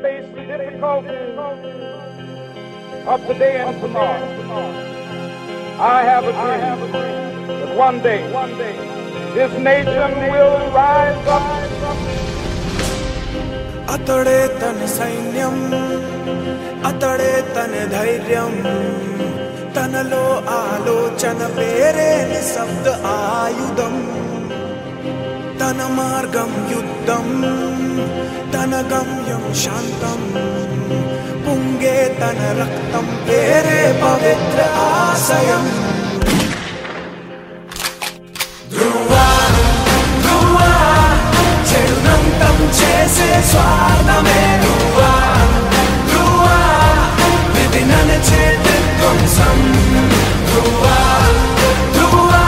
face the difficulties of today and tomorrow, I have a dream that one day this nation will rise up. అతడే తన సైన్యం, అతడే తన ధైర్యం, తనలో ఆలోచన పేరే నిశ్శబ్ద ఆయుధం. తన మార్గం యుద్ధం, తన గమ్యం శాంతం, పొంగే తన రక్తం పేరే పవిత్ర ఆశయం. చెడునంతం చేసే స్వార్థమే ధ్రువా, ధ్రువా విధి నడిచే ధ్వంసం. ధ్రువా, ధ్రువా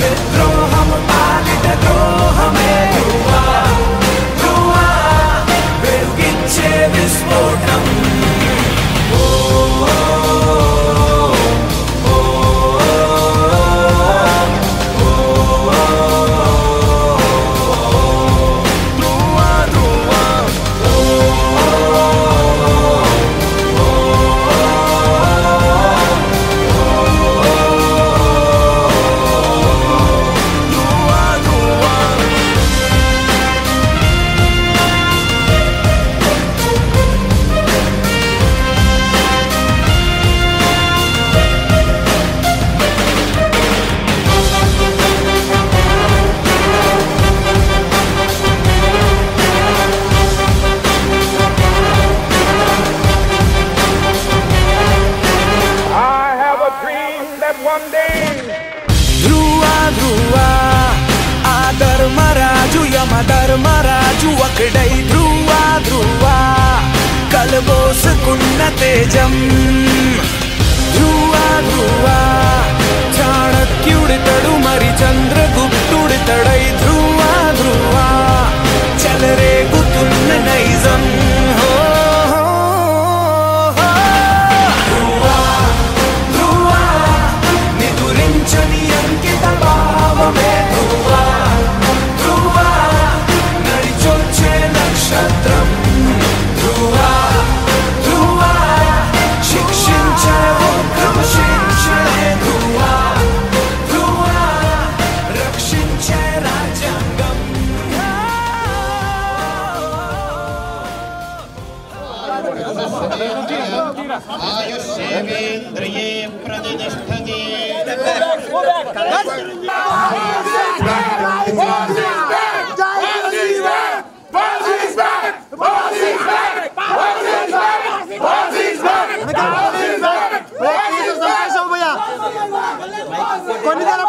విద్రోహం పాలిట ద్రోహమే. ధ్రువా, ధ్రువా వెలుగిచ్చే విస్ఫోటం. ధర్మరాజు యమధర్మరాజు ఒకడై ధ్రువా, ధ్రువా కలబోసుకున్న తేజం. ధ్రువా, ధ్రువా చాణక్యుడితడు మరి చంద్రగుప్తుడితడై. ధ్రువా, ధ్రువా చెలరేగుతున్న నైజం. ధ్రువా, ధ్రువా నిదురించని అంకిత భావమే. ధ్రువా, ధ్రువా నడిచొచ్చే నక్షత్రం. ధ్రువా, ధ్రువా శిక్షించే ఉక్రోషించే. ధ్రువా, ధ్రువా రక్షించే రాజ్యాంగం. ఆయుష్యేంద్రియే ప్రతిష్టతి. Konidara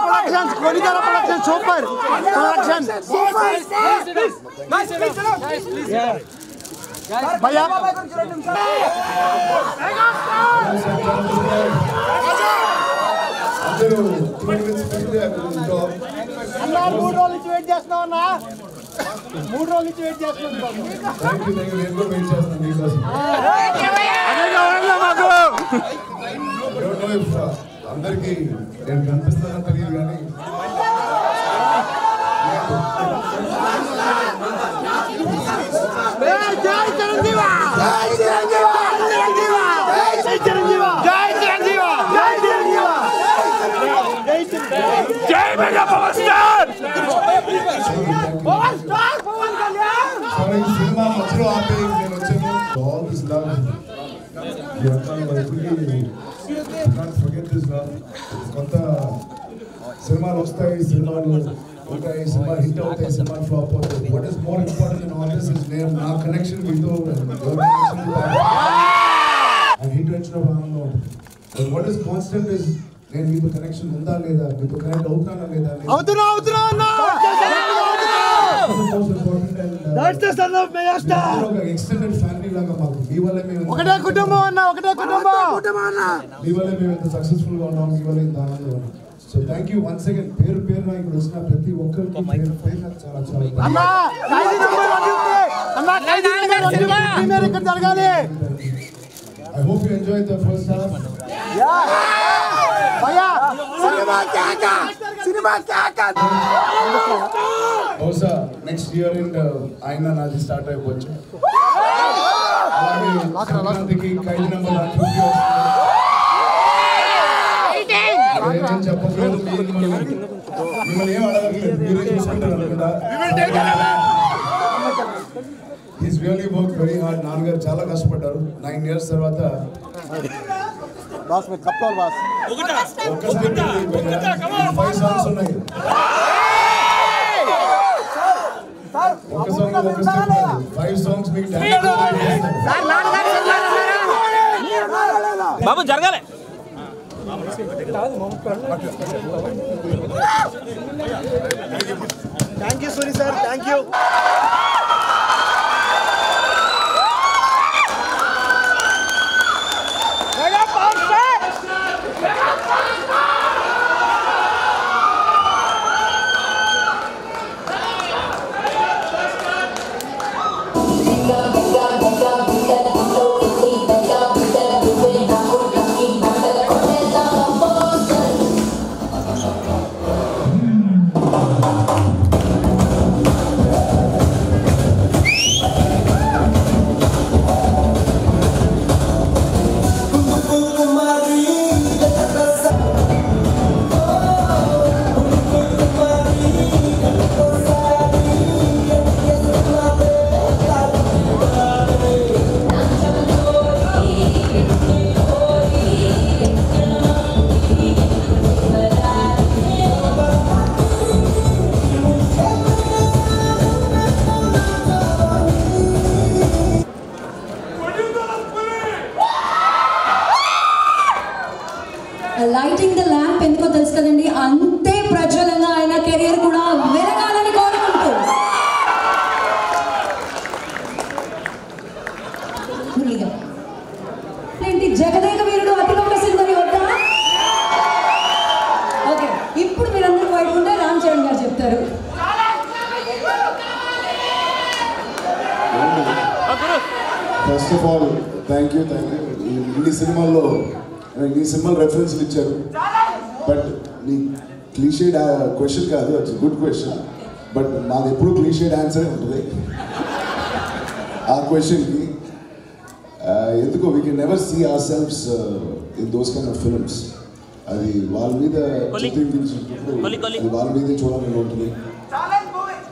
production super production. Bhaiya అన్నా 3 రోజుల నుంచి వెయిట్ చేస్తున్నావు అన్నా. 3 రోజుల నుంచి వెయిట్ చేస్తున్నావు. నేను కూడా వెయిట్ చేస్తాను మీకోసం. అందరికీ నేను కనిపిస్తానని తెలియదు కానీ సినిమా మధ్యలో ఆపే నేను వచ్చాను. ఆల్ దిస్ లవ్ కొత్త సినిమాలు వస్తాయి, సినిమాలు ఉంటాయి, సినిమా హిట్ అవుతాయి, సినిమా ఫ్లాప్ అవుతాయి. What is more important in all this is నేను నా కనెక్షన్ మీతో హిట్ వచ్చినప్పుడు ఆనందం ఉంటుంది. వాట్ ఈస్ కాన్స్టెంట్ ఇస్ నేను మీతో కనెక్షన్ ఉందా లేదా, మీతో కనెక్ట్ అవుతానా లేదా. ఎక్స్టెండెడ్ ఫ్యామిలీ లాగా మాకు మీ వల్ల మేము ఒకటే కుటుంబం అన్న, ఒకటే కుటుంబం. మీ వల్ల మేము ఎంత సక్సెస్ఫుల్ గా ఉన్నాం, మీ వల్ల ఎంత ఆనందంగా ఉన్నాం. So thank you once again. పేరు పేరున ఇక్కడ వచ్చిన ప్రతి ఒక్కరికి పేరు పేరున చాలా చాలా ఇక్కడ జరగాలి. I hope you enjoyed the first half. భయ్యా సినిమా బహుశా నెక్స్ట్ ఇయర్ అండ్ ఆయన నాది స్టార్ట్ అయిపోవచ్చు. అలాగే సంక్రాంతికి ఖైదీ నెంబర్ 150 వస్తుంది. నేను చెప్పలేదు, మిమ్మల్ని ఏం అడగలేదు, మీరే చూసుకుంటారు అనుకుంటా. He's really worked very hard. నాన్నగారు చాలా కష్టపడ్డారు. 9 years తర్వాత బాస్ మీరు కప్పాలి బాస్. ఒక్క స్టెప్ 5 songs ఉన్నాయి. ఒక సాంగ్ 5 songs మీకు బాబు జరగాలి. Thank you Suri sir, thank you. Lighting the lamp ఎందుకో తెలుసు కదండి, అంతే ప్రజ్వలంగా ఆయన కెరియర్ కూడా వెలగాలని కోరుకుంటూ ఏంటి జగదేక వీరుడు అతిలోక సుందరి వద్దా? ఓకే, ఇప్పుడు మీరందరూ బయటకుంటే రామ్ చరణ్ గారు చెప్తారు. First of all thank you. ఇన్ని సినిమాల్లో ఈ సినిమాలు రెఫరెన్స్లు ఇచ్చారు. బట్ నీ క్లీషేడ్ క్వశ్చన్ కాదు, అట్స్ గుడ్ క్వశ్చన్. బట్ మాది ఎప్పుడు క్లీషేడ్ ఆన్సరే ఉంటుంది ఆ క్వశ్చన్కి. ఎందుకో we can never see ourselves in those kind of films. అది వాళ్ళ మీద చిత్రీకరించినప్పుడు అది వాళ్ళ మీదే చూడాలని ఉంటుంది.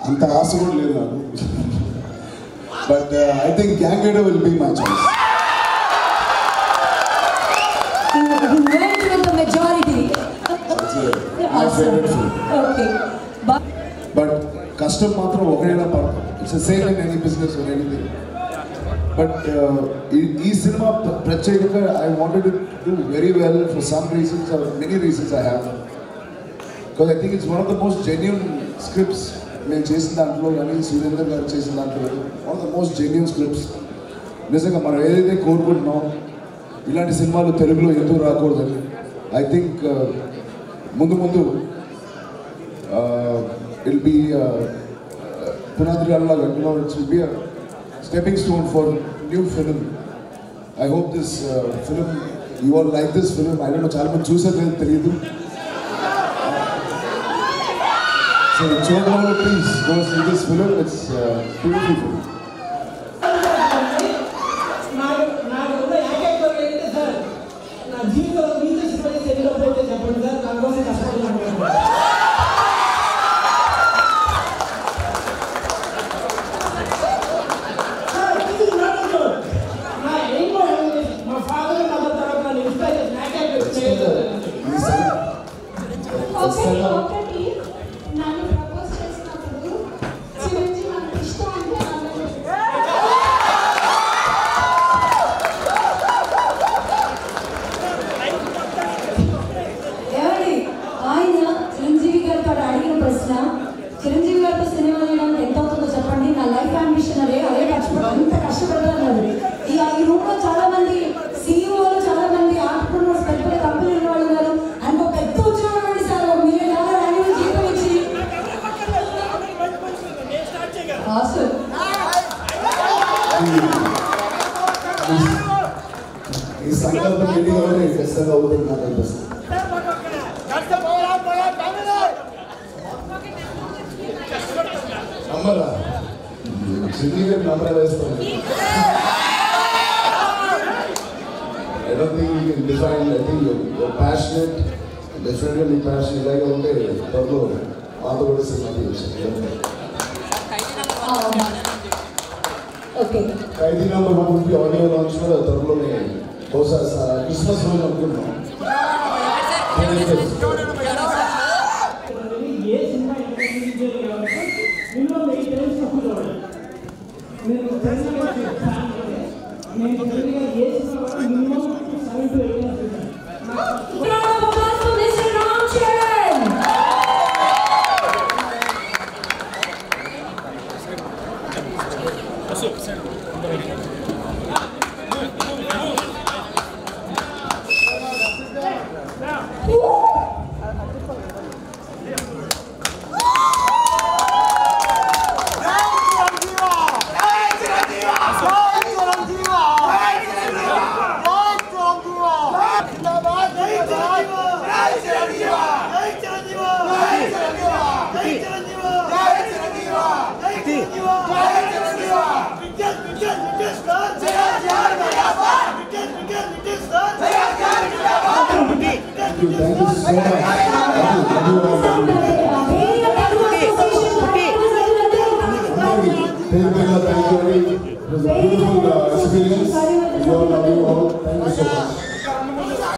అంత ఆశ కూడా లేదు నాకు. But I think Gang Leader will be my choice. Majority. But కష్టం మాత్రం ఒకడైనా పడతాం. It's same in any business or anything. But ఈ సినిమా ప్రత్యేకంగా I wanted to do very well for some reasons or many reasons I have. Because I think it's one of the most genuine scripts నేను చేసిన దాంట్లో కానీ సురేందర్ గారు చేసిన దాంట్లో one of the most genuine scripts. నిజంగా మనం ఏదైతే కోరుకుంటున్నాం ఇలాంటి సినిమాలు తెలుగులో ఎందుకు రాకూడదని. ఐ థింక్ ముందు ఇట్ బి పునాది లాగా it's will be stepping stone for new film. I hope this film you all like this film. I don't know చాలా మంది చూసారు లేదు తెలియదు. సో చూడండి please go see this film. It's beautiful. Chiranjeevi గారితో సినిమా చేయడానికి ఎంత అవుతుందో చెప్పండి. నా లైఫ్ అంబిషన్ అదే అంత కష్టపడతాను. ఈ రూమ్ లో చాలా మంది సీఈఓలు, చాలా మంది ఆంటర్‌ప్రెన్యూర్స్, పెద్ద పెద్ద కంపెనీల వాళ్ళు ఉన్నారు. అండ్ ఒక పెద్ద ఉద్యోగం సార్ మీరు యాన్యువల్ జీతం ఇచ్చి ఈ సంకల్పం ఎన్నికలోనే ఖచ్చితంగా అవుతుంది నాకు అనిపిస్తుంది. నమ్మరా చిన్నగా నమ్మరా వేస్తాను. don't think you can define. I think you're passionate. Definitely passionate. Like unte త్వరలో మాతో కూడా సినిమా తీయొచ్చు. ఓకే. ఖైదీ నంబర్ 1 ఉంది ఆడియో లాంచ్ కూడా త్వరలోనే బహుశా క్రిస్మస్ రోజు అనుకుంటున్నాం. ఏ సినిమా మినిమం 8 టైమ్స్ చూడాలి. నేను తెలియగా ఏ సినిమా మినిమం 7 to 8 టైమ్స్ చూడాలి. Thank you so much.